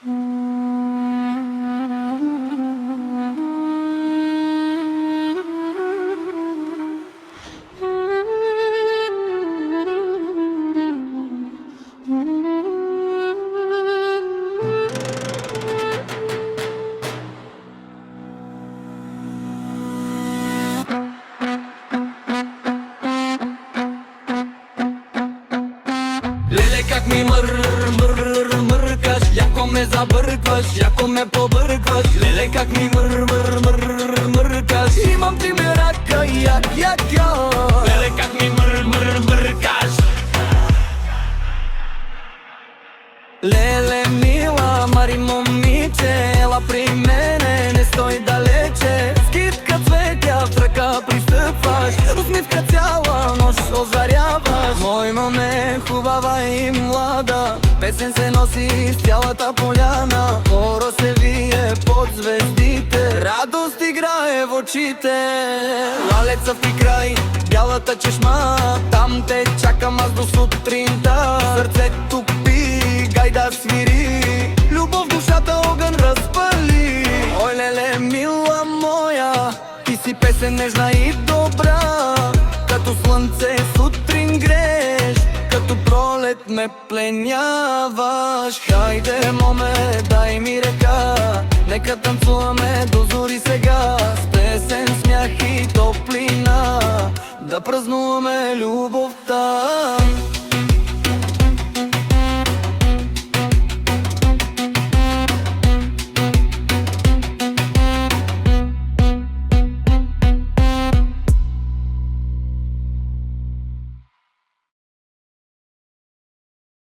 Lele, как ми мъркаш, яко ме забъркваш, яко ме побъркваш. Леле, как ми мъркаш, имам ти ме рака, як. Леле, как ми мъркаш. Леле, мила, мари момиче, ела при мене, не стой далече. Скитка цветя в ръка пристъпваш, усмивка цяла нощ озаряваш. Мой моме, хубава и млада, песен се носи из цялата поляна. Оро се вие под звездите, радост играе в очите. Лалеца в ти край, бялата чешма, там те чакам аз до сутринта. Сърцето пи, гайда свири, любов душата огън разпали. Ой, леле, мила моя, ти си песен нежна и добра. Като слънце сутрин греш, като пролет ме пленяваш. Хайде, моме, дай ми ръка, нека танцуваме до зори сега. С песен, смях и топлина да празнуваме любовта.